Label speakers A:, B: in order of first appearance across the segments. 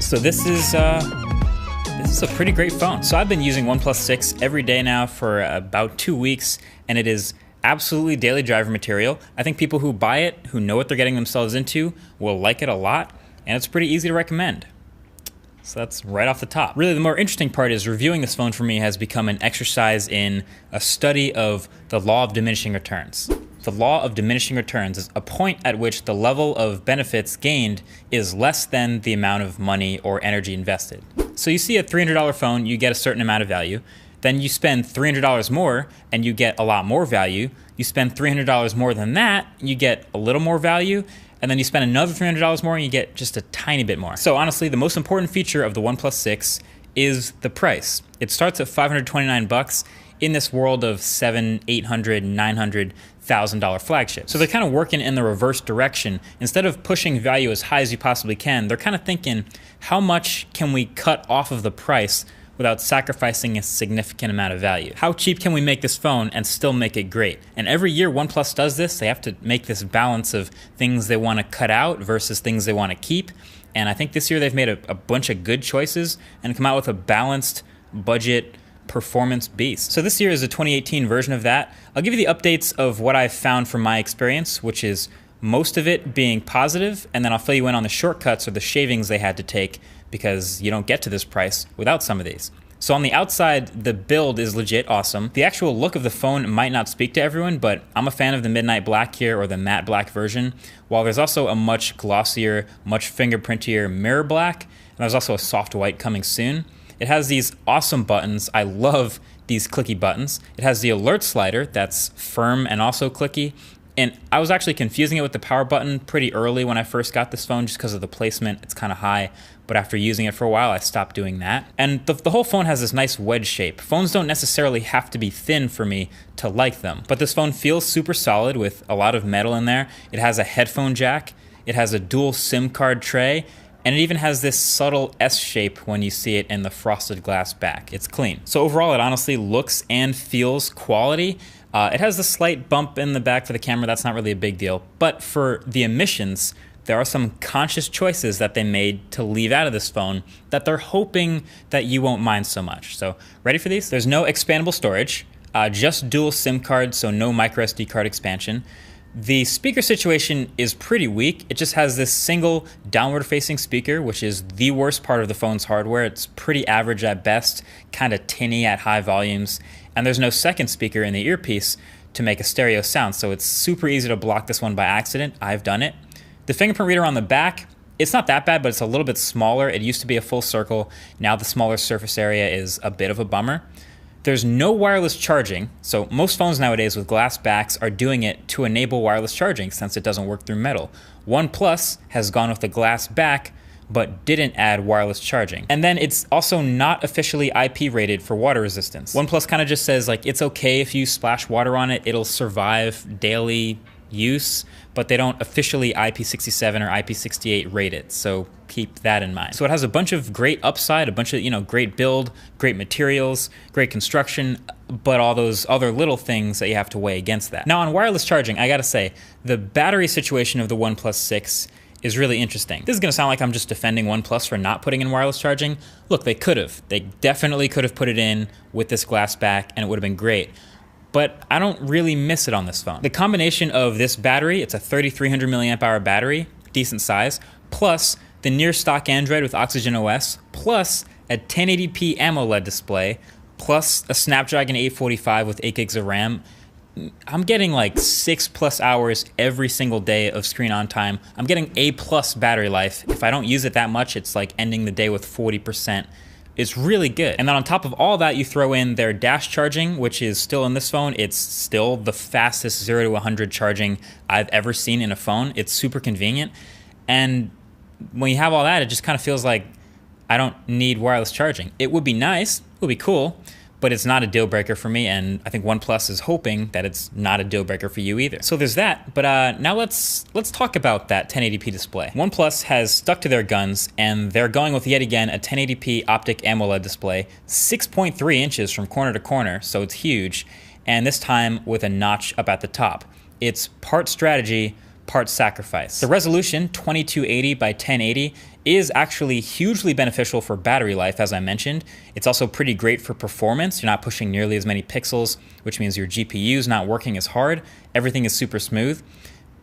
A: So this is a pretty great phone. So I've been using OnePlus 6 every day now for about 2 weeks, and it is absolutely daily driver material. I think people who buy it, who know what they're getting themselves into, will like it a lot, and it's pretty easy to recommend. So that's right off the top. Really, the more interesting part is reviewing this phone for me has become an exercise in a study of the law of diminishing returns. The law of diminishing returns is a point at which the level of benefits gained is less than the amount of money or energy invested. So you see a $300 phone, you get a certain amount of value. Then you spend $300 more and you get a lot more value. You spend $300 more than that, you get a little more value. And then you spend another $300 more and you get just a tiny bit more. So honestly, the most important feature of the OnePlus 6 is the price. It starts at $529 in this world of $700, $800, $900,000 flagship. So they're kind of working in the reverse direction. Instead of pushing value as high as you possibly can, they're kind of thinking, how much can we cut off of the price without sacrificing a significant amount of value? How cheap can we make this phone and still make it great? And every year OnePlus does this. They have to make this balance of things they want to cut out versus things they want to keep. And I think this year they've made a bunch of good choices and come out with a balanced budget performance beast. So this year is a 2018 version of that. I'll give you the updates of what I've found from my experience, which is most of it being positive, and then I'll fill you in on the shortcuts or the shavings they had to take because you don't get to this price without some of these. So on the outside, the build is legit awesome. The actual look of the phone might not speak to everyone, but I'm a fan of the midnight black here, or the matte black version, while there's also a much glossier, much fingerprintier mirror black, and there's also a soft white coming soon. It has these awesome buttons. I love these clicky buttons. It has the alert slider that's firm and also clicky. And I was actually confusing it with the power button pretty early when I first got this phone just because of the placement. It's kind of high, but after using it for a while, I stopped doing that. And the whole phone has this nice wedge shape. Phones don't necessarily have to be thin for me to like them, but this phone feels super solid with a lot of metal in there. It has a headphone jack. It has a dual SIM card tray. And it even has this subtle S shape when you see it in the frosted glass back. It's clean. So overall, it honestly looks and feels quality. It has a slight bump in the back for the camera. That's not really a big deal. But for the emissions, there are some conscious choices that they made to leave out of this phone that they're hoping that you won't mind so much. So ready for these? There's no expandable storage, just dual SIM cards, so no micro SD card expansion. The speaker situation is pretty weak. It just has this single downward-facing speaker, which is the worst part of the phone's hardware. It's pretty average at best, kind of tinny at high volumes, and there's no second speaker in the earpiece to make a stereo sound, so it's super easy to block this one by accident. I've done it. The fingerprint reader on the back, it's not that bad, but it's a little bit smaller. It used to be a full circle. Now the smaller surface area is a bit of a bummer. There's no wireless charging, so most phones nowadays with glass backs are doing it to enable wireless charging since it doesn't work through metal. OnePlus has gone with the glass back, but didn't add wireless charging. And then it's also not officially IP rated for water resistance. OnePlus kind of just says like, it's okay if you splash water on it, it'll survive daily use, but they don't officially IP67 or IP68 rate it, so keep that in mind. So it has a bunch of great upside, a bunch of great build, great materials, great construction, but all those other little things that you have to weigh against that. Now on wireless charging, I gotta say, the battery situation of the OnePlus 6 is really interesting. This is gonna sound like I'm just defending OnePlus for not putting in wireless charging. Look, they could have. They definitely could have put it in with this glass back and it would have been great. But I don't really miss it on this phone. The combination of this battery, it's a 3300 milliamp hour battery, decent size, plus the near stock Android with Oxygen OS, plus a 1080p AMOLED display, plus a Snapdragon 845 with 8 gigs of RAM. I'm getting like 6+ hours every single day of screen on time. I'm getting A+ battery life. If I don't use it that much, it's like ending the day with 40%. It's really good. And then on top of all that, you throw in their dash charging, which is still in this phone. It's still the fastest 0 to 100 charging I've ever seen in a phone. It's super convenient. And when you have all that, it just kind of feels like I don't need wireless charging. It would be nice, it would be cool, but it's not a deal breaker for me, and I think OnePlus is hoping that it's not a deal breaker for you either. So there's that, but now let's talk about that 1080p display. OnePlus has stuck to their guns, and they're going with yet again a 1080p optic AMOLED display, 6.3 inches from corner to corner, so it's huge, and this time with a notch up at the top. It's part strategy, part sacrifice. The resolution, 2280 by 1080, is actually hugely beneficial for battery life, as I mentioned. It's also pretty great for performance. You're not pushing nearly as many pixels, which means your GPU is not working as hard. Everything is super smooth.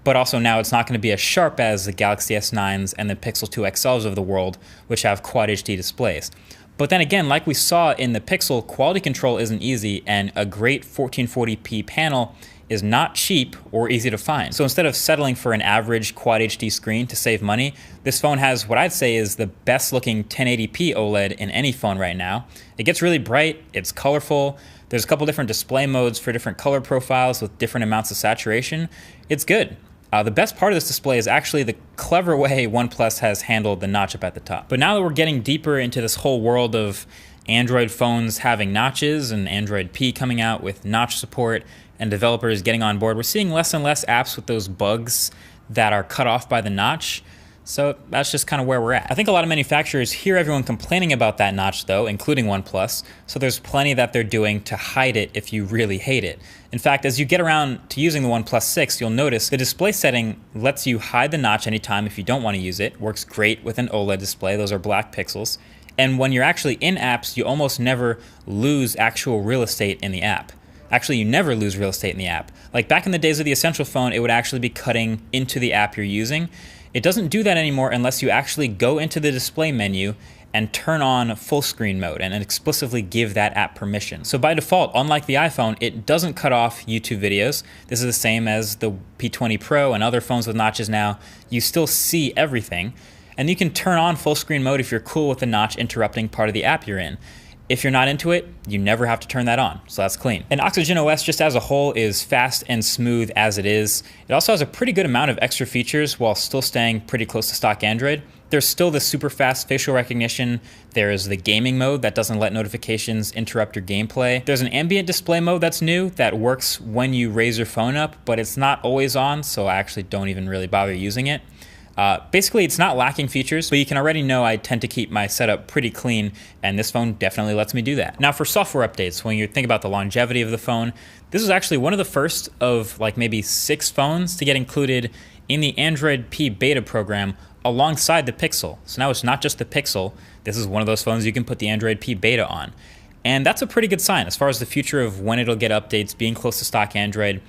A: But also now it's not going to be as sharp as the Galaxy S9s and the Pixel 2 XLs of the world, which have Quad HD displays. But then again, like we saw in the Pixel, quality control isn't easy, and a great 1440p panel is not cheap or easy to find. So instead of settling for an average Quad HD screen to save money, this phone has what I'd say is the best looking 1080p OLED in any phone right now. It gets really bright, it's colorful, there's a couple different display modes for different color profiles with different amounts of saturation. It's good. The best part of this display is actually the clever way OnePlus has handled the notch up at the top. But now that we're getting deeper into this whole world of Android phones having notches and Android P coming out with notch support and developers getting on board, we're seeing less and less apps with those bugs that are cut off by the notch. So that's just kind of where we're at. I think a lot of manufacturers hear everyone complaining about that notch though, including OnePlus, so there's plenty that they're doing to hide it if you really hate it. In fact, as you get around to using the OnePlus 6, you'll notice the display setting lets you hide the notch anytime if you don't want to use it. Works great with an OLED display, those are black pixels. And when you're actually in apps, you almost never lose actual real estate in the app. Actually, you never lose real estate in the app. Like back in the days of the Essential phone, it would actually be cutting into the app you're using. It doesn't do that anymore unless you actually go into the display menu and turn on full screen mode and explicitly give that app permission. So by default, unlike the iPhone, it doesn't cut off YouTube videos. This is the same as the P20 Pro and other phones with notches now. You still see everything. And you can turn on full screen mode if you're cool with the notch interrupting part of the app you're in. If you're not into it, you never have to turn that on, so that's clean. And Oxygen OS just as a whole is fast and smooth as it is. It also has a pretty good amount of extra features while still staying pretty close to stock Android. There's still the super fast facial recognition. There's the gaming mode that doesn't let notifications interrupt your gameplay. There's an ambient display mode that's new that works when you raise your phone up, but it's not always on, so I actually don't even really bother using it. Basically, it's not lacking features, but you can already know I tend to keep my setup pretty clean, and this phone definitely lets me do that. Now for software updates, when you think about the longevity of the phone, this is actually one of the first of like maybe 6 phones to get included in the Android P beta program alongside the Pixel. So now it's not just the Pixel, this is one of those phones you can put the Android P beta on. And that's a pretty good sign as far as the future of when it'll get updates, being close to stock Android.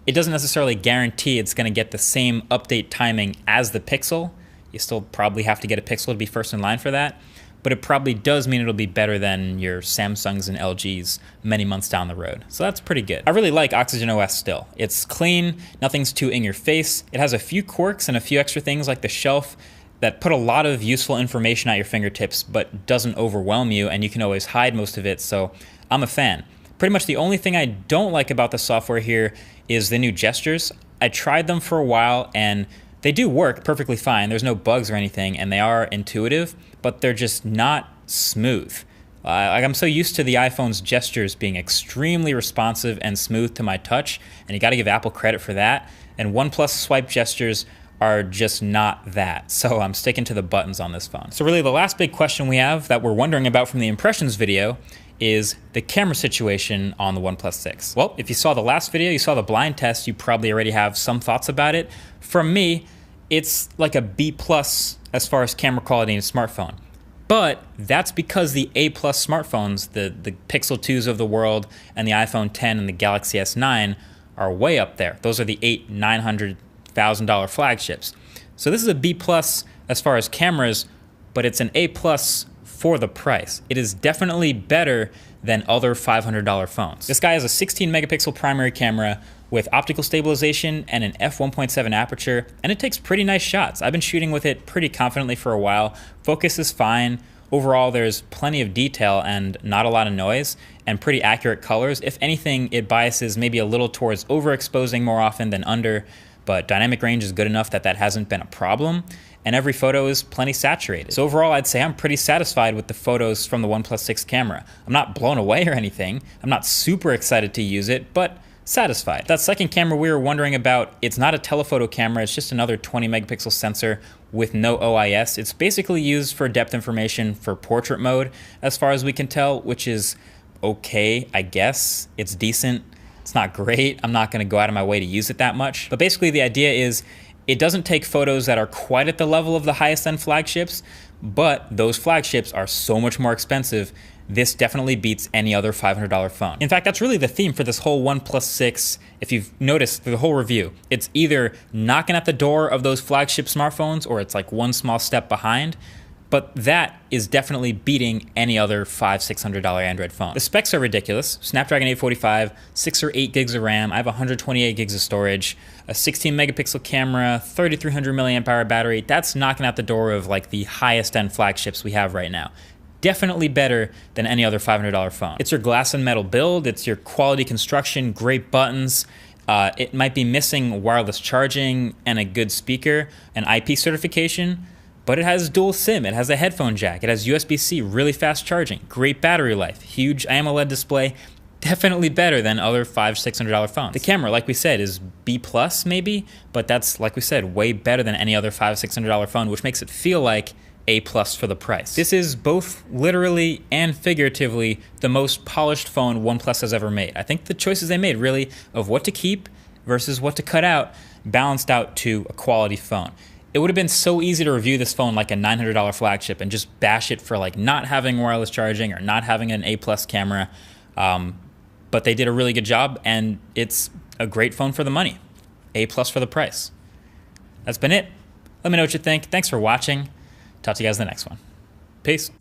A: It doesn't necessarily guarantee it's going to get the same update timing as the Pixel. You still probably have to get a Pixel to be first in line for that, but it probably does mean it'll be better than your Samsungs and LGs many months down the road. So that's pretty good. I really like Oxygen OS still. It's clean, nothing's too in your face. It has a few quirks and a few extra things like the shelf that put a lot of useful information at your fingertips, but doesn't overwhelm you, and you can always hide most of it, so I'm a fan. Pretty much the only thing I don't like about the software here is the new gestures. I tried them for a while and they do work perfectly fine. There's no bugs or anything and they are intuitive, but they're just not smooth. Like I'm so used to the iPhone's gestures being extremely responsive and smooth to my touch, and you gotta give Apple credit for that. And OnePlus swipe gestures are just not that. So I'm sticking to the buttons on this phone. So really the last big question we have that we're wondering about from the impressions video is the camera situation on the OnePlus 6. Well, if you saw the last video, you saw the blind test, you probably already have some thoughts about it. From me, it's like a B+ as far as camera quality in a smartphone. But that's because the A+ smartphones, the Pixel 2s of the world and the iPhone 10 and the Galaxy S9 are way up there. Those are the $800,000-$900,000 flagships. So this is a B+ as far as cameras, but it's an A+ for the price. It is definitely better than other $500 phones. This guy has a 16 megapixel primary camera with optical stabilization and an f1.7 aperture, and it takes pretty nice shots. I've been shooting with it pretty confidently for a while. Focus is fine. Overall, there's plenty of detail and not a lot of noise and pretty accurate colors. If anything, it biases maybe a little towards overexposing more often than under, but dynamic range is good enough that that hasn't been a problem. And every photo is plenty saturated. So overall, I'd say I'm pretty satisfied with the photos from the OnePlus 6 camera. I'm not blown away or anything. I'm not super excited to use it, but satisfied. That second camera we were wondering about, it's not a telephoto camera, it's just another 20 megapixel sensor with no OIS. It's basically used for depth information for portrait mode, as far as we can tell, which is okay, I guess. It's decent. It's not great. I'm not gonna go out of my way to use it that much. But basically the idea is, It doesn't take photos that are quite at the level of the highest end flagships, but those flagships are so much more expensive. This definitely beats any other $500 phone. In fact, that's really the theme for this whole OnePlus 6. If you've noticed through the whole review, it's either knocking at the door of those flagship smartphones or it's like one small step behind. But that is definitely beating any other $500-600 Android phone. The specs are ridiculous. Snapdragon 845, 6 or 8 gigs of RAM. I have 128 gigs of storage, a 16 megapixel camera, 3300 milliamp hour battery. That's knocking out the door of like the highest end flagships we have right now. Definitely better than any other $500 phone. It's your glass and metal build. It's your quality construction, great buttons. It might be missing wireless charging and a good speaker, an IP certification. But it has dual SIM, it has a headphone jack, it has USB-C, really fast charging, great battery life, huge AMOLED display, definitely better than other $500-600 phones. The camera, like we said, is B+ maybe, but that's, like we said, way better than any other $500-600 phone, which makes it feel like A+ for the price. This is both literally and figuratively the most polished phone OnePlus has ever made. I think the choices they made really of what to keep versus what to cut out balanced out to a quality phone. It would have been so easy to review this phone like a $900 flagship and just bash it for like not having wireless charging or not having an A+ camera. But they did a really good job, and it's a great phone for the money. A+ for the price. That's been it. Let me know what you think. Thanks for watching. Talk to you guys in the next one. Peace.